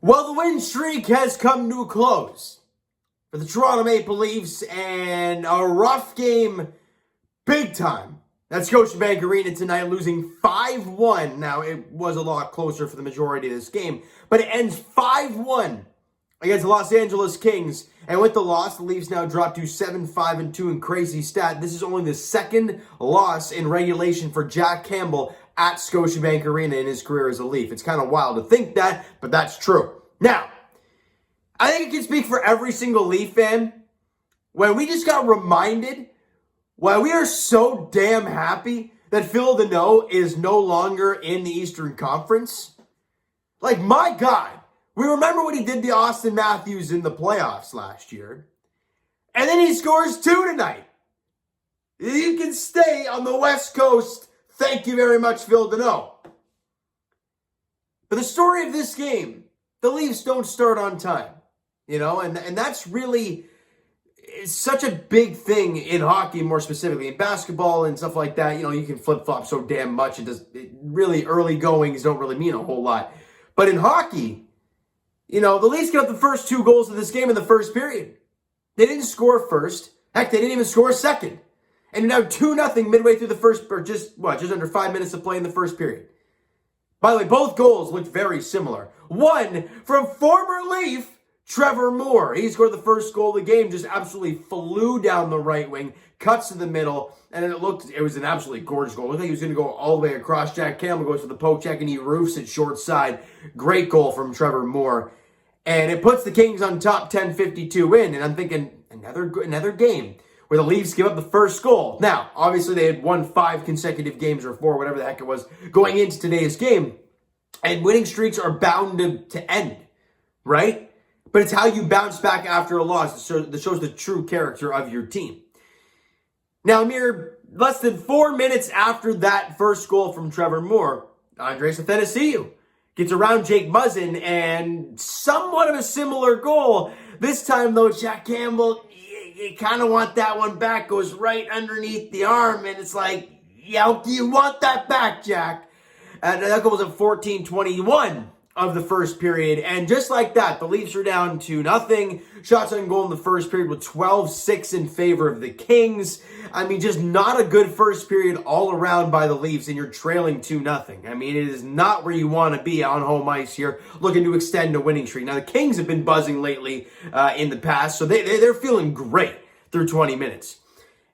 Well, the win streak has come to a close for the Toronto Maple Leafs, and a rough game, big time, at Scotiabank Arena tonight, losing 5-1. Now, it was a lot closer for the majority of this game, but it ends 5-1 against the Los Angeles Kings. And with the loss, the Leafs now drop to 7-5-2 in crazy stat. This is only the second loss in regulation for Jack Campbell at Scotiabank Arena in his career as a Leaf. It's kind of wild to think that, but that's true. Now, I think I can speak for every single Leaf fan when we just got reminded why we are so damn happy that Phil Danault is no longer in the Eastern Conference. Like, my God, we remember what he did to Austin Matthews in the playoffs last year. And then he scores 2 tonight. You can stay on the West Coast. Thank you very much, Phil Danault. But the story of this game, the Leafs don't start on time. And that's really such a big thing in hockey, more specifically. In basketball and stuff like that, you can flip-flop so damn much. Really, early goings don't really mean a whole lot. But in hockey, the Leafs get up the first 2 goals of this game in the first period. They didn't score first. Heck, they didn't even score second. And now 2-0 midway through the first, or just under 5 minutes of play in the first period. By the way, both goals looked very similar. One from former Leaf Trevor Moore. He scored the first goal of the game, just absolutely flew down the right wing, cuts to the middle, and it was an absolutely gorgeous goal. It looked like he was going to go all the way across. Jack Campbell goes for the poke check, and he roofs it short side. Great goal from Trevor Moore. And it puts the Kings on top 10-52 in, and I'm thinking, another game where the Leafs give up the first goal. Now, obviously, they had won 5 consecutive games, or 4, whatever the heck it was, going into today's game. And winning streaks are bound to end, right? But it's how you bounce back after a loss that shows the true character of your team. Now, mere less than 4 minutes after that first goal from Trevor Moore, Andres Athanasiou gets around Jake Muzzin, and somewhat of a similar goal. This time, though, Jack Campbell, you kind of want that one back, goes right underneath the arm, and it's like, yeah, you want that back, Jack. And that goal was at 14:21 of the first period, and just like that, the Leafs are down 2-0. Shots on goal in the first period with 12-6 in favor of the Kings. I mean, just not a good first period all around by the Leafs, and you're trailing 2-0. I mean, it is not where you want to be on home ice here, looking to extend a winning streak. Now, the Kings have been buzzing lately in the past, so they're feeling great through 20 minutes.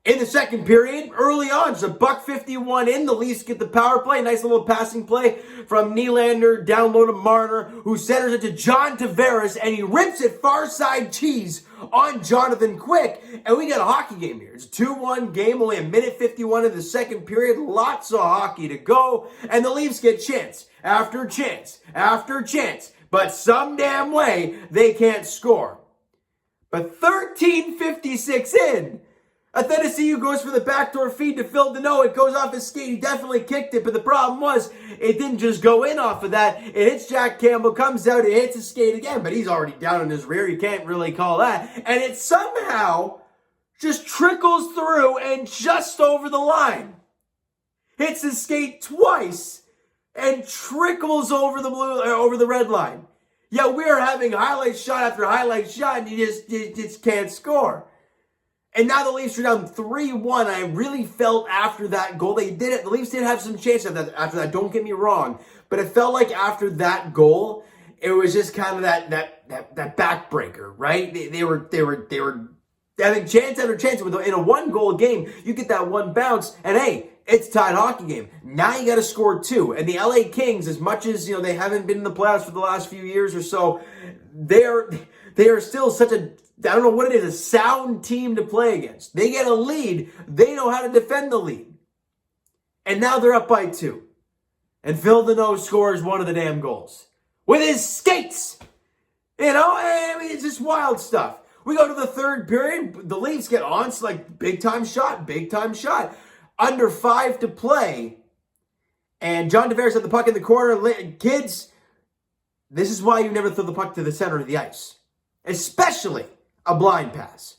In the second period, early on, just a $1:51 in, the Leafs get the power play. Nice little passing play from Nylander, down low to Marner, who centers it to John Tavares, and he rips it far side cheese on Jonathan Quick. And we got a hockey game here. It's a 2-1 game, only 1:51 in the second period. Lots of hockey to go, and the Leafs get chance after chance after chance. But some damn way, they can't score. But 13:56 in, Athanasiou goes for the backdoor feed to Phil Danault. It goes off his skate. He definitely kicked it, but the problem was it didn't just go in off of that. It hits Jack Campbell, comes out, it hits his skate again, but he's already down in his rear. You can't really call that. And it somehow just trickles through and just over the line. Hits his skate twice and trickles over the red line. Yeah, we're having highlight shot after highlight shot, and you just can't score. And now the Leafs are down 3-1. I really felt after that goal, the Leafs did have some chances after that, don't get me wrong. But it felt like after that goal, it was just kind of that backbreaker, right? They were having chance after chance. In a 1-goal game, you get that one bounce, and hey, it's a tied hockey game. Now you got to score 2. And the LA Kings, as much as they haven't been in the playoffs for the last few years or so, they are still such a, I don't know what it is, a sound team to play against. They get a lead. They know how to defend the lead. And now they're up by 2. And Phil Danault scores one of the damn goals with his skates. I mean, it's just wild stuff. We go to the third period. The Leafs get on. It's like big time shot. Under 5 to play. And John Tavares had the puck in the corner. Kids, this is why you never throw the puck to the center of the ice. Especially a blind pass.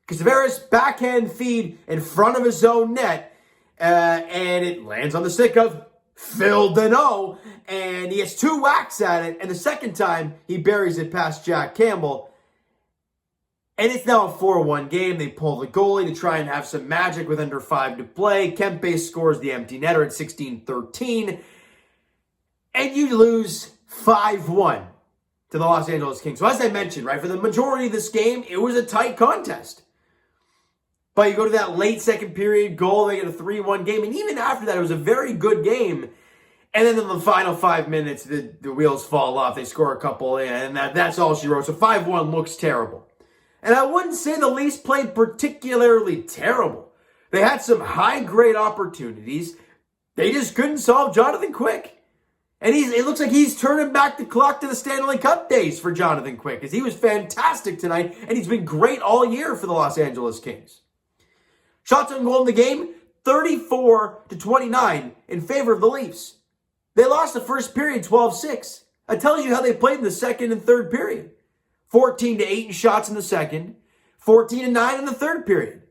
Because Tavares backhand feed in front of his own net, and it lands on the stick of Phil Deneau, and he gets 2 whacks at it, and the second time, he buries it past Jack Campbell. And it's now a 4-1 game. They pull the goalie to try and have some magic with under 5 to play. Kempe scores the empty netter at 16-13. And you lose 5-1 to the Los Angeles Kings. So as I mentioned, right, for the majority of this game, it was a tight contest. But you go to that late second period goal, they get a 3-1 game. And even after that, it was a very good game. And then in the final 5 minutes, the wheels fall off. They score a couple, and that's all she wrote. So 5-1 looks terrible. And I wouldn't say the Leafs played particularly terrible. They had some high-grade opportunities. They just couldn't solve Jonathan Quick. And it looks like he's turning back the clock to the Stanley Cup days for Jonathan Quick, because he was fantastic tonight, and he's been great all year for the Los Angeles Kings. Shots on goal in the game, 34-29 in favor of the Leafs. They lost the first period 12-6. That tells you how they played in the second and third period. 14-8 in shots in the second, 14-9 in the third period.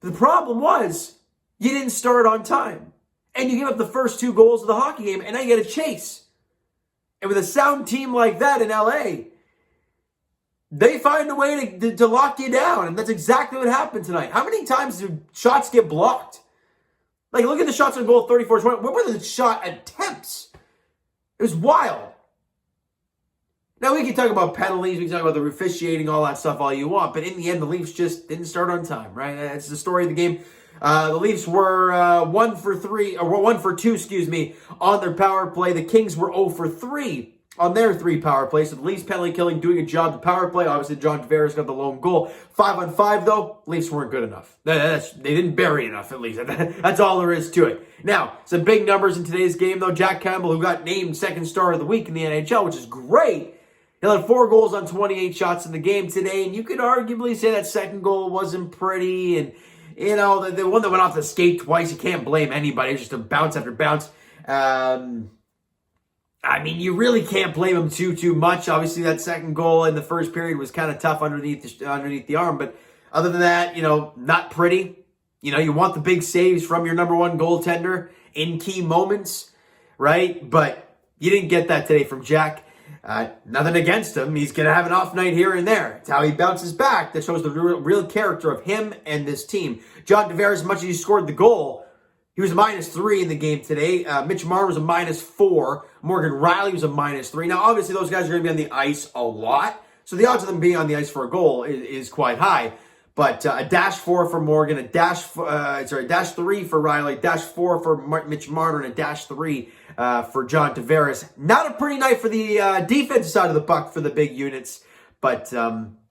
The problem was, you didn't start on time. And you give up the first 2 goals of the hockey game, and now you get a chase. And with a sound team like that in LA, they find a way to lock you down. And that's exactly what happened tonight. How many times do shots get blocked? Like, look at the shots on goal, 34-20. What were the shot attempts? It was wild. Now, we can talk about penalties, we can talk about the officiating, all that stuff all you want, but in the end, the Leafs just didn't start on time, right? That's the story of the game. The Leafs were 1 for 2, on their power play. The Kings were 0 for 3 on their 3 power plays. So the Leafs penalty killing, doing a job. The power play, obviously, John Tavares got the lone goal. 5-on-5, though, Leafs weren't good enough. They didn't bury enough, at least. That's all there is to it. Now, some big numbers in today's game, though. Jack Campbell, who got named second star of the week in the NHL, which is great. He had 4 goals on 28 shots in the game today, and you could arguably say that second goal wasn't pretty, and, you know, the one that went off the skate twice, you can't blame anybody. It's just a bounce after bounce. I mean, you really can't blame him too much. Obviously, that second goal in the first period was kind of tough underneath the arm, but other than that, you know, not pretty. You know, you want the big saves from your number 1 goaltender in key moments, right? But you didn't get that today from Jack. Nothing against him. He's going to have an off night here and there. It's how he bounces back that shows the real character of him and this team. John Tavares, as much as he scored the goal, he was a -3 in the game today. Mitch Marner was a -4. Morgan Rielly was a -3. Now, obviously, those guys are going to be on the ice a lot, so the odds of them being on the ice for a goal is quite high. But a -4 for Morgan, a -3 for Rielly, -4 for Mitch Marner, and a -3 for John Tavares. Not a pretty night for the defensive side of the puck for the big units. But,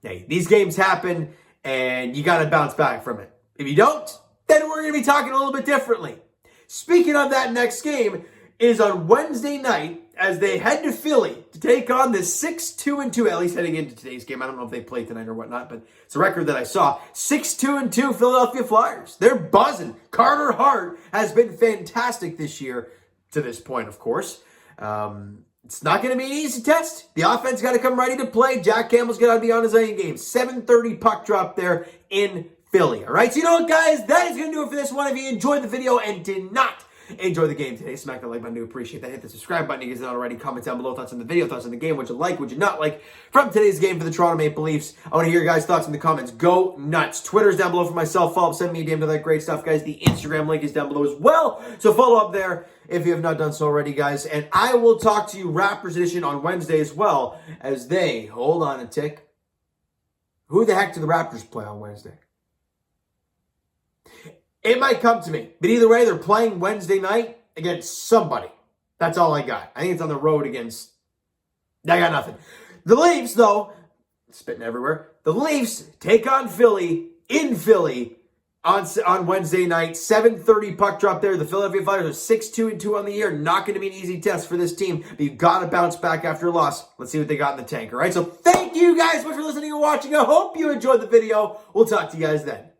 hey, these games happen, and you got to bounce back from it. If you don't, then we're going to be talking a little bit differently. Speaking of that next game, is on Wednesday night as they head to Philly to take on the 6-2-2, at least heading into today's game. I don't know if they play tonight or whatnot, but it's a record that I saw. 6-2-2 Philadelphia Flyers. They're buzzing. Carter Hart has been fantastic this year to this point, of course. It's not going to be an easy test. The offense got to come ready to play. Jack Campbell's got to be on his A game. 7:30 puck drop there in Philly. All right, so you know what, guys? That is going to do it for this one. If you enjoyed the video and did not enjoy the game today, smack that like button. I do appreciate that. Hit the subscribe button if you guys not already. Comment down below thoughts on the video, thoughts on the game, what you like, what you not like from today's game for the Toronto Maple Leafs. I want to hear your guys' thoughts in the comments. Go nuts. Twitter's down below for myself. Follow up, send me a DM to that great stuff, guys. The Instagram link is down below as well. So follow up there if you have not done so already, guys. And I will talk to you Raptors edition on Wednesday as well, as they, hold on a tick. Who the heck do the Raptors play on Wednesday? It might come to me. But either way, they're playing Wednesday night against somebody. That's all I got. I think it's on the road against... I got nothing. The Leafs, though, spitting everywhere. The Leafs take on Philly in Philly on Wednesday night. 7:30 puck drop there. The Philadelphia Flyers are 6-2-2 on the year. Not going to be an easy test for this team. But you've got to bounce back after a loss. Let's see what they got in the tank, all right? So thank you guys so much for listening and watching. I hope you enjoyed the video. We'll talk to you guys then.